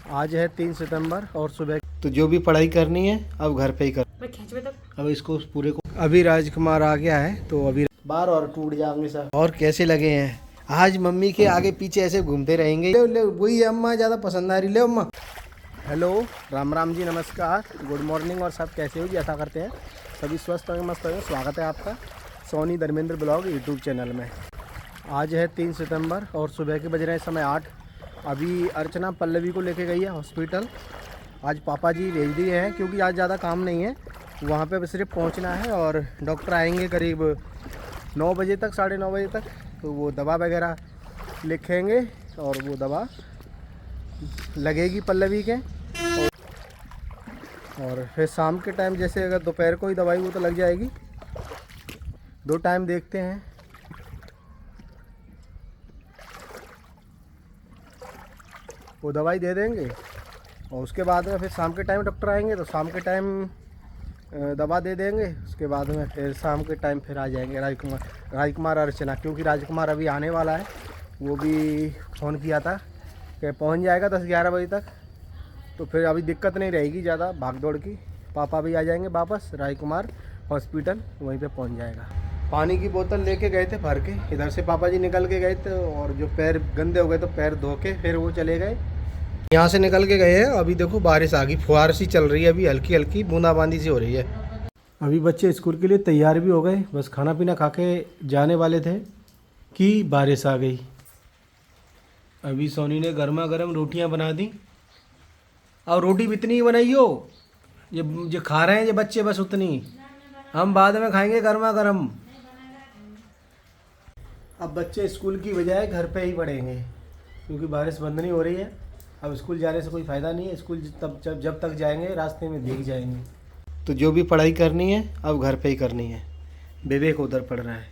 आज है 3 सितंबर और सुबह तो जो भी पढ़ाई करनी है अब घर पे ही कर। अब इसको पूरे को अभी राजकुमार आ गया है तो अभी बार और टूट जाएंगे सब। और कैसे लगे हैं आज मम्मी के आगे पीछे ऐसे घूमते रहेंगे। ले ले वही है अम्मा, ज़्यादा पसंद आ रही। ले अम्मा। हेलो राम राम जी, नमस्कार, गुड मॉर्निंग। और सब कैसे हो जी? ऐसा करते हैं सभी स्वस्थ होंगे, मस्त होंगे। स्वागत है आपका Soni Dharmendra blog YouTube channel में। आज है 3 सितंबर और सुबह के बज रहे हैं समय 8। अभी अर्चना पल्लवी को लेके गई है हॉस्पिटल। आज पापा जी भेज दिए हैं क्योंकि आज ज़्यादा काम नहीं है, वहाँ पे सिर्फ पहुँचना है और डॉक्टर आएंगे करीब 9 बजे तक, 9:30 बजे तक। तो वो दवा वगैरह लिखेंगे और वो दवा लगेगी पल्लवी के। और फिर शाम के टाइम जैसे अगर दोपहर को ही दवाई वो तो लग जाएगी। 2 टाइम देखते हैं। वो दवाई दे देंगे और उसके बाद में फिर शाम के टाइम डॉक्टर आएंगे तो शाम के टाइम दवा दे देंगे। उसके बाद में फिर शाम के टाइम फिर आ जाएंगे राजकुमार अर्चना, क्योंकि राजकुमार अभी आने वाला है। वो भी फ़ोन किया था कि पहुंच जाएगा 10-11 बजे तक। तो फिर अभी दिक्कत नहीं रहेगी ज़्यादा भाग दौड़ की। पापा भी आ जाएंगे वापस, राजकुमार हॉस्पिटल वहीं पे पहुंच जाएगा। पानी की बोतल लेके गए थे भर के, इधर से पापा जी निकल के गए थे और जो पैर गंदे हो गए तो पैर धो के फिर वो चले गए। यहाँ से निकल के गए हैं। अभी देखो बारिश आ गई, फुहार सी चल रही है, अभी हल्की हल्की बूंदाबांदी सी हो रही है। अभी बच्चे स्कूल के लिए तैयार भी हो गए, बस खाना पीना खा के जाने वाले थे कि बारिश आ गई। अभी सोनी ने गर्मा गर्म रोटियाँ बना दी और रोटी भी इतनी ही बनाई हो ये जो खा रहे हैं ये बच्चे, बस उतनी। हम बाद में खाएंगे गर्मा गर्म। अब बच्चे स्कूल की बजाय घर पे ही पढ़ेंगे क्योंकि बारिश बंद नहीं हो रही है। अब स्कूल जाने से कोई फ़ायदा नहीं है। स्कूल जब तक जाएंगे रास्ते में भीग जाएंगे। तो जो भी पढ़ाई करनी है अब घर पे ही करनी है। विवेक उधर पढ़ रहा है।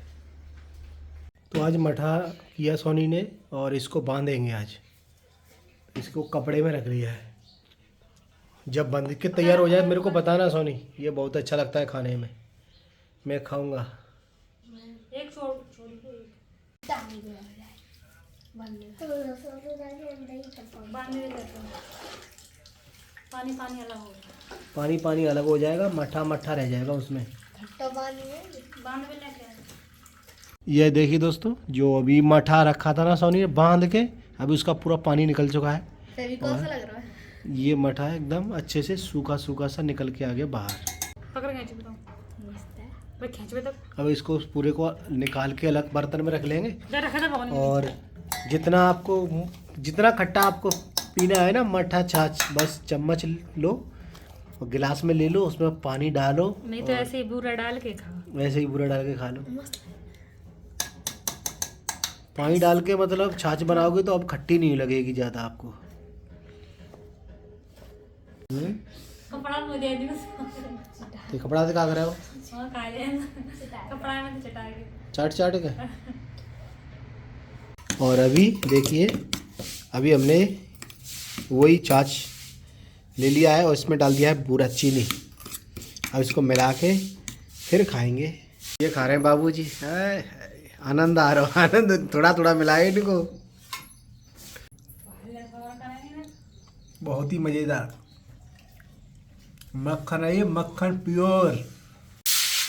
तो आज मठा किया सोनी ने और इसको बांधेंगे आज। इसको कपड़े में रख लिया है। जब बंध के तैयार हो जाए मेरे को बताना सोनी, ये बहुत अच्छा लगता है खाने में, मैं खाऊंगा। पानी पानी अलग हो जाएगा, मठा मठा रह जाएगा उसमें। ये देखिए दोस्तों, जो अभी मठा रखा था ना सोनी ने बांध के, अभी उसका पूरा पानी निकल चुका है। और लग रहा है ये मठा एकदम अच्छे से सूखा सूखा सा निकल के आ गया बाहर। अब इसको पूरे को निकाल के अलग बर्तन में रख लेंगे। और जितना खट्टा आपको पीना है ना, मठा छाछ, बस चम्मच लो और गिलास में ले लो, उसमें पानी डालो। नहीं तो ऐसे ही बूरा डाल के खाओ। वैसे ही बूरा डाल के खा लो। पानी डाल के मतलब छाछ बनाओगे तो अब खट्टी नहीं लगेगी ज़्यादा आपको। कपड़ा में दे दियो। तो कपड़ा से क्या कर रहे हो? कपड़ा में चाट चाट के। और अभी देखिए, अभी हमने वही छाछ ले लिया है और इसमें डाल दिया है बूरा चीनी। अब इसको मिला के फिर खाएंगे। ये खा रहे हैं बाबूजी, आनंद आ रहा है। आनंद थोड़ा थोड़ा मिलाए इनको, बहुत ही मज़ेदार मक्खन है ये, मक्खन प्योर।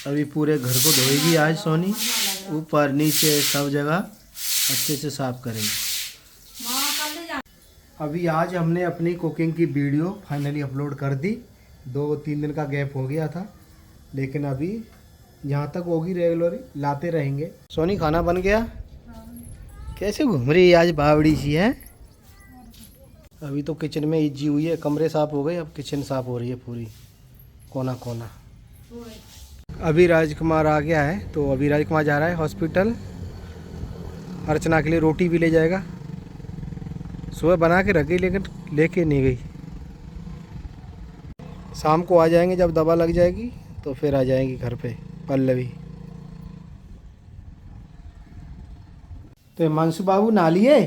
अभी पूरे घर को धोएगी आज सोनी, ऊपर नीचे सब जगह अच्छे से साफ करेंगे। अभी आज हमने अपनी कुकिंग की वीडियो फाइनली अपलोड कर दी। 2-3 दिन का गैप हो गया था, लेकिन अभी जहाँ तक होगी रेगुलर लाते रहेंगे। सोनी खाना बन गया। कैसे घूम रही है आज बावड़ी सी है। अभी तो किचन में इज्जी हुई है, कमरे साफ़ हो गए, अब किचन साफ़ हो रही है पूरी, कोना कोना। अभी राजकुमार आ गया है तो अभी राजकुमार जा रहा है हॉस्पिटल। अर्चना के लिए रोटी भी ले जाएगा। सुबह बना के रख गई लेकिन लेके नहीं गई। शाम को आ जाएंगे जब दवा लग जाएगी तो फिर आ जाएंगी घर पे पल्लवी। तो हिमांशु बाबू नहा लिए?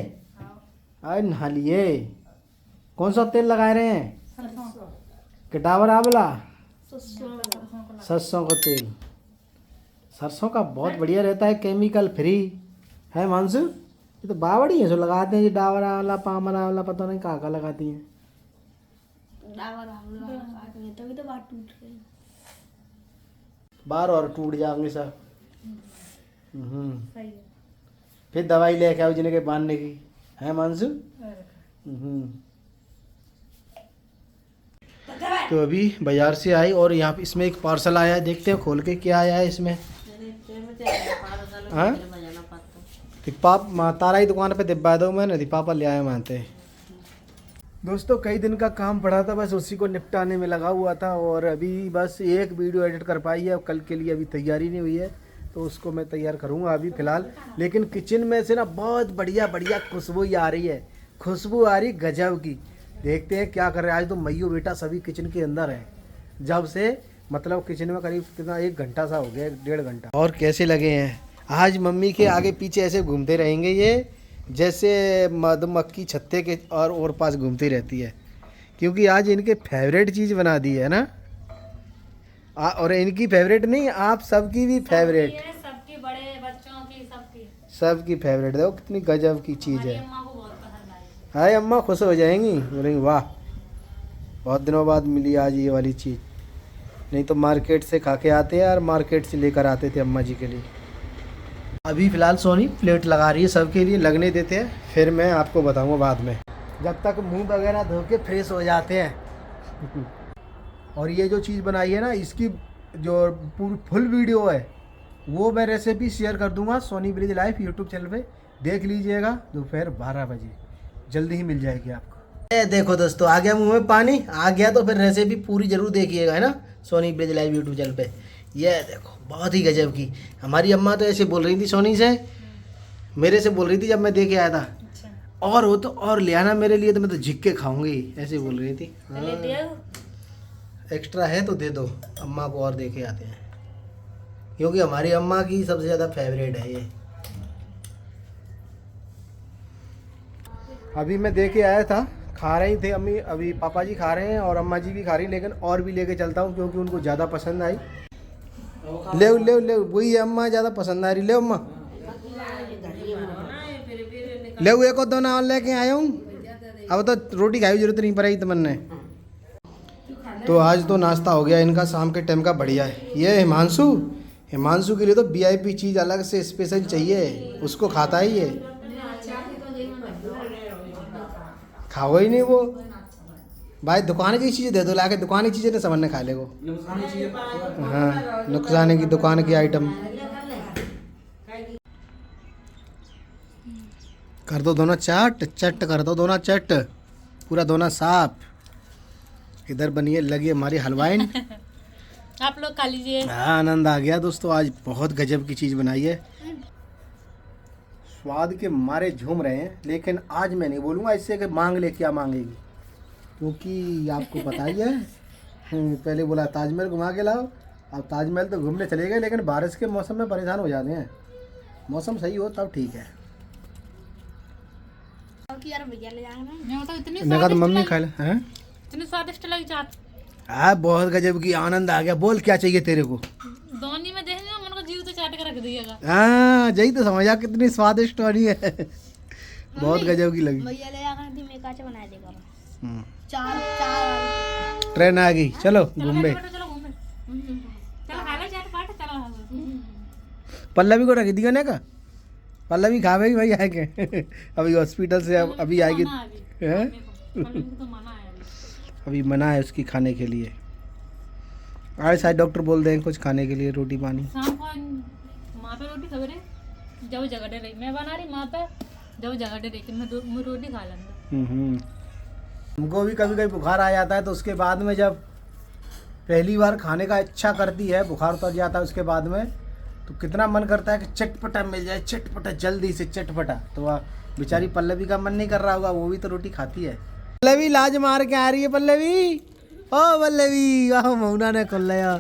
अरे नहा लिए। कौन सा तेल लगा रहे हैं? कटावर आंवला, सरसों का तेल। सरसों का बहुत बढ़िया रहता है, केमिकल फ्री है मानसू। ये तो बावड़ी है जो लगाते हैं, ये डावर आंवला, पामर आंवला, पता नहीं कहाँ लगाती हैं। तभी तो बात टूट गई। बार और टूट जाएंगे सब। सही है। फिर दवाई लेके आओ जिन्हें के बांधने की है मानसू। तो अभी बाजार से आई और यहाँ पे इसमें एक पार्सल आया है, देखते हैं खोल के क्या आया है इसमें। हाँ पाप तारा ही दुकान पे दिब्बा दो मैं नहीं पापा ले आए मानते। दोस्तों कई दिन का काम पड़ा था, बस उसी को निपटाने में लगा हुआ था और अभी बस एक वीडियो एडिट कर पाई है, कल के लिए अभी तैयारी नहीं हुई है तो उसको मैं तैयार करूँगा अभी फ़िलहाल। लेकिन किचन में से ना बहुत बढ़िया बढ़िया खुशबू ही आ रही है, खुशबू आ रही गजब की। देखते हैं क्या कर रहे हैं। आज तो मैयो बेटा सभी किचन के अंदर है, जब से मतलब किचन में करीब कितना 1 घंटा सा हो गया, 1.5 घंटा। और कैसे लगे हैं आज मम्मी के आगे पीछे ऐसे घूमते रहेंगे ये, जैसे मधुमक्खी छत्ते के और पास घूमती रहती है, क्योंकि आज इनके फेवरेट चीज़ बना दी है ना। और इनकी फेवरेट नहीं, आप सबकी भी फेवरेट, सबकी, बड़े बच्चों की, सबकी फेवरेट। देखो कितनी गजब की चीज़ है। अम्मा को बहुत पसंद आई। हाय अम्मा खुश हो जाएंगी, बोलेंगी वाह बहुत दिनों बाद मिली आज ये वाली चीज़। नहीं तो मार्केट से खा के आते हैं और मार्केट से लेकर आते थे अम्मा जी के लिए। अभी फ़िलहाल सोनी प्लेट लगा रही है सबके लिए, लगने देते हैं फिर मैं आपको बताऊंगा बाद में, जब तक मुंह वगैरह धो के फ्रेश हो जाते हैं। और ये जो चीज़ बनाई है ना, इसकी जो पूरी फुल वीडियो है वो मैं रेसिपी शेयर कर दूंगा Soni village life YouTube channel पे, देख लीजिएगा। दोपहर 12 बजे जल्दी ही मिल जाएगी आपको। ये देखो दोस्तों आ गया मुँह में पानी आ गया, तो फिर रेसिपी पूरी ज़रूर देखिएगा है ना Soni village live YouTube channel पे। ये देखो बहुत ही गजब की। हमारी अम्मा तो ऐसे बोल रही थी सोनी से, मेरे से बोल रही थी जब मैं दे के आया था। अच्छा। और हो तो और ले आना मेरे लिए, तो मैं तो झिक के खाऊंगी, ऐसे बोल रही थी। एक्स्ट्रा है तो दे दो, अम्मा को और दे के आते हैं, क्योंकि हमारी अम्मा की सबसे ज़्यादा फेवरेट है ये। अभी मैं दे के आया था, खा रही थे अम्मी, अभी पापा जी खा रहे हैं और अम्मा जी भी खा रही, लेकिन और भी लेके चलता हूँ क्योंकि उनको ज़्यादा पसंद आई। ले ले ले वही है अम्मा ज़्यादा पसंद आ रही। ले अम्मा ले एक और दोना और लेके आया हूँ, अब तो रोटी खाई जरूरत नहीं पड़ेगी तमन्ने। तो आज तो नाश्ता हो गया इनका शाम के टाइम का बढ़िया है। ये हिमांशु के लिए तो वीआईपी चीज़ अलग से स्पेशल चाहिए, उसको खाता ही है, खाओ ही नहीं वो भाई। दुकान की चीज़ें दे दो लाके, दुकान की चीज़ें नहीं समझने खा ले वो। हाँ नुकसान की दुकान की आइटम कर दो, दोनों चट चट कर दो, दोनों चट पूरा दोनों साफ। इधर बनिए लगी हमारी हलवाइन। आप लोग खा लीजिए। हाँ आनंद आ गया दोस्तों, आज बहुत गजब की चीज़ बनाई है, स्वाद के मारे झूम रहे हैं। लेकिन आज मैं नहीं बोलूँगा इससे कि मांग ले क्या मांगेगी, क्योंकि आपको पता ही है पहले बोला ताजमहल घुमा के लाओ, अब ताजमहल तो घूमने चले गए, लेकिन बारिश के मौसम में परेशान हो जाते हैं। मौसम सही हो तब ठीक है। नगद मम्मी खा ले हैं, इतनी स्वादिष्ट लगी चाट। हाँ बहुत गजब की, आनंद आ गया। बोल क्या चाहिए तेरे को? दोनी में देखेंगे मन को जीव तो चाट के रख दिएगा। हाँ यही तो समझा कितनी स्वादिष्ट वाली है, बहुत गजब की लगी। ट्रेन आ गई, चलो घूमे। पल्लवी को रख दिया ना का, पल्लवी खावेगी भाई आएंगे अभी हॉस्पिटल से अभी आएगी, अभी मना है उसकी खाने के लिए। आज शायद डॉक्टर बोल देंगे कुछ खाने के लिए, रोटी पानी। शाम को माँ पे रोटी खबरे जाओ जगह दे रही, मैं बना रही माँ पे जाओ जगह दे रही, मैं रोटी खा लूँगा। हमको भी कभी कभी बुखार आ जाता है, तो उसके बाद में जब पहली बार खाने का इच्छा करती है, बुखार उतर जाता है उसके बाद में, तो कितना मन करता है कि चटपटा मिल जाए, चटपटा जल्दी से चटपटा। तो बेचारी पल्लवी का मन नहीं कर रहा होगा, वो भी तो रोटी खाती है। पल्लवी लाज मार के आ रही है, पल्लवी ओ पल्लवी, वाह मौना ने खोल लिया,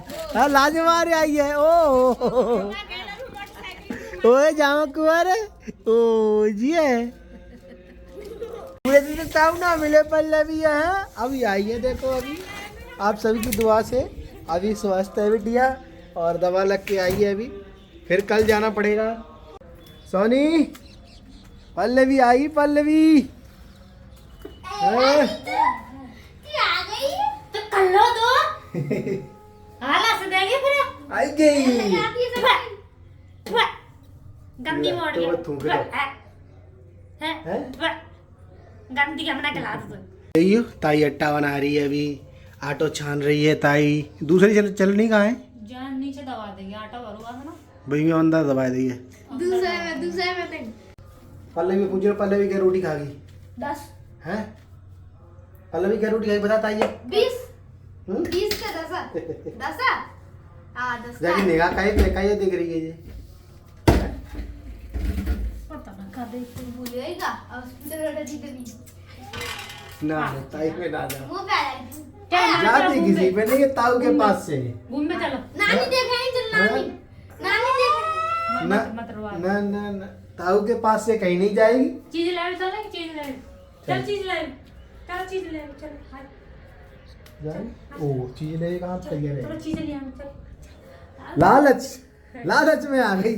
लाज मार आई है। ओ जामा कुआर ओ जी है, पूरे दिन टाइम ना मिले पल्लवी है, अभी आई है। देखो अभी आप सभी की दुआ से अभी स्वस्थ है बिटिया, और दवा लग के आई है अभी, फिर कल जाना पड़ेगा। सोनी पल्लवी आई, पल्लवी हाला से देंगे फिर आई गई गंदी मोड़ तो गया थूक दो। है गंदी का बना के ला दो यही ताई अट्टा बना रही है अभी, आटो छान रही है ताई। दूसरी चलनी कहाँ है? जान नीचे दबा देंगे आटा भरुआ था ना भैया अंदर दबा दी है। दूसरे में देंगे पल्लवी पूछ रहे, पल्लवी क्या रोटी खा गई 10 है? पल्लवी क्या रोटी खाई बता ताई? 20 हम्म? 20 का 10 हाँ 10 जाके निगाह काहे पे काहे देख रही है ये? पता ना का देख तुम भूलिएगा और उसमें रोटी दी देनी ना ताई पे ना जा, मुंह पे आ जाएगी जाती किसी पे नहीं, ताऊ के पास से। घूम में चलो नानी देखें चल नानी नानी देखें ना मत रोवा ना ना ना, ताऊ के पास से कहीं नहीं जाएगी। चीज ले चल चीज ले चल चीज ले चल चीज ले चल हाय जाएगी? ओ चीज ले कहाँ तैयार थोड़ा है? चीज ले हम चल लालच, लालच में आ गई।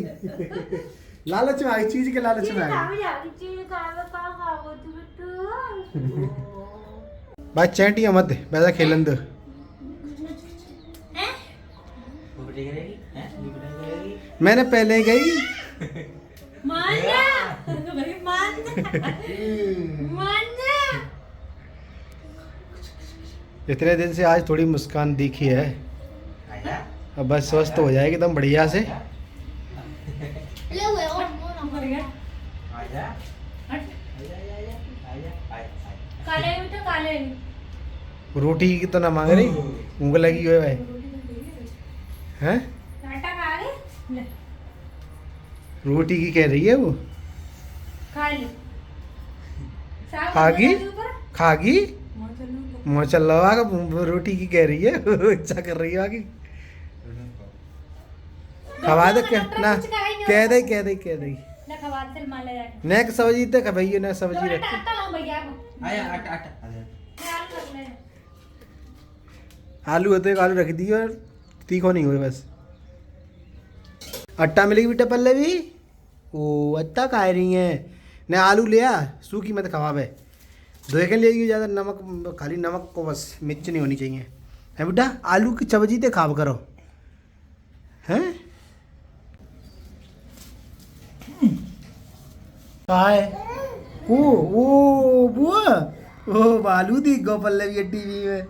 लालच में आ गई, चीज के लालच में आ गई। चीज का खाओ तू भाई चैंटिया मत दे, वैसा खेलन दो। मैंने पहले गई। मान जा भाई मान जा इतने दिन से आज थोड़ी मुस्कान दिखी है, अब बस स्वस्थ हो जाएगी एकदम बढ़िया से। ले हुए और मर गया काले बेटा काले रोटी की तो ना मांग रही, ऊँग लगी हुई है भाई। हैं? आटा खा ले ले रोटी की कह रही है वो। खा ले खागी खागी मोचल्ला का रोटी की कह रही है। अच्छा कर रही है आगे। खवा दे क्या ना, कह दे कह दे कह दे ना खवा दे मान ले जाके नेक सब्जी तक भैया ने सब्जी रखी। आटा लाओ भैया आया आटा आटा ख्याल रख ले आलू होते एक आलू रख दी और तीखो नहीं हुए बस। अट्टा मिलेगी बेटा पल्लवी? ओ अट्टा खा रही है ने, आलू लिया सूखी मत खवावे, धोए के लिए ज़्यादा नमक, खाली नमक को बस, मिर्च नहीं होनी चाहिए है बेटा। आलू की सब्जी ते खाव करो हैं। कहा है ओ बुआ, ओ बालू दी गो पल्लवी टीवी में।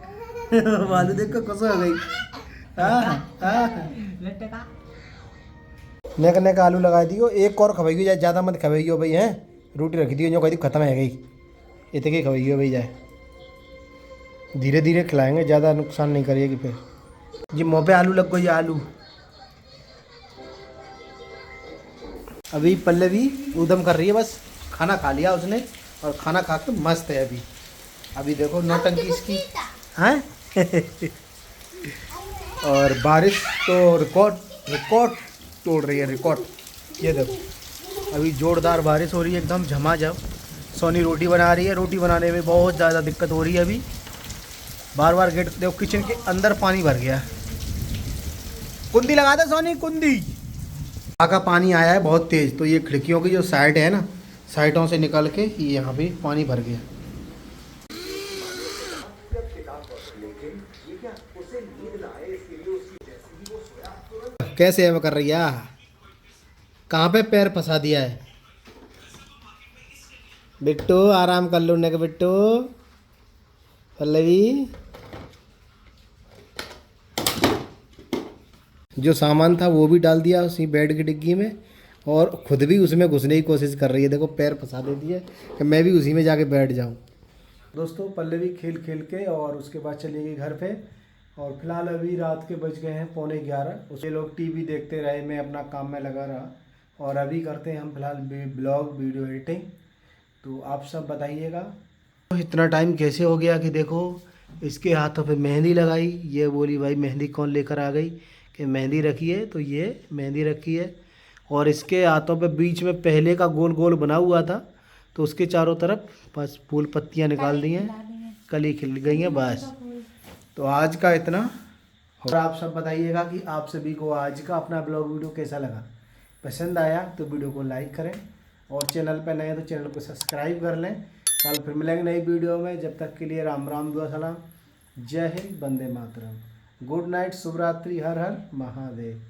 बालू देख कर खुश हो गई। नेक नेक आलू लगा दियो, एक और खवाइयो जाए, ज़्यादा मत खवाइयो भाई हैं। रोटी रख दियो जो कही खत्म है गई, इतने खवाइयो भाई जाए। धीरे धीरे खिलाएंगे, ज़्यादा नुकसान नहीं करिएगी फिर। जी मुँह पे आलू लग गई, आलू। अभी पल्लवी उदम कर रही है, बस खाना खा लिया उसने और खाना खा के मस्त है अभी। अभी देखो नौटंकी इसकी हैं। और बारिश तो रिकॉर्ड तोड़ रही है, रिकॉर्ड। ये देखो अभी जोरदार बारिश हो रही है एकदम झमाझम। सोनी रोटी बना रही है, रोटी बनाने में बहुत ज़्यादा दिक्कत हो रही है अभी। बार बार गेट देखो, किचन के अंदर पानी भर गया। कुंदी लगा दे सोनी, कुंदी। का पानी आया है बहुत तेज़, तो ये खिड़कियों की जो साइड है ना, साइडों से निकल के ये यहाँ पे पानी भर गया। कैसे है वो कर रही है? कहाँ पे पैर फंसा दिया है? बिट्टू आराम कर लो के बिट्टू। पल्लवी जो सामान था वो भी डाल दिया उसी बेड की डिग्गी में, और खुद भी उसमें घुसने की कोशिश कर रही है। देखो पैर फंसा देती है कि मैं भी उसी में जाके बैठ जाऊं। दोस्तों पल्लवी खेल खेल के और उसके बाद चली गई घर पे, और फिलहाल अभी रात के बज गए हैं 11:15। उसके लोग टीवी देखते रहे, मैं अपना काम में लगा रहा, और अभी करते हैं हम फिलहाल ब्लॉग वीडियो एडिटिंग। तो आप सब बताइएगा तो इतना टाइम कैसे हो गया कि देखो इसके हाथों पे मेहंदी लगाई। ये बोली भाई मेहंदी कौन लेकर आ गई, कि मेहंदी रखी है, तो ये मेहंदी रखी है। और इसके हाथों पे बीच में पहले का गोल गोल बना हुआ था, तो उसके चारों तरफ बस फूल पत्तियां निकाल दी हैं, कली खिल गई हैं बस। तो आज का इतना। और आप सब बताइएगा कि आप सभी को आज का अपना ब्लॉग वीडियो कैसा लगा। पसंद आया तो वीडियो को लाइक करें, और चैनल पर नए तो चैनल को सब्सक्राइब कर लें। कल फिर मिलेंगे नई वीडियो में, जब तक के लिए राम राम दुआ सलाम। जय हिंद, वंदे मातरम। गुड नाइट, शुभ रात्रि, हर हर महादेव।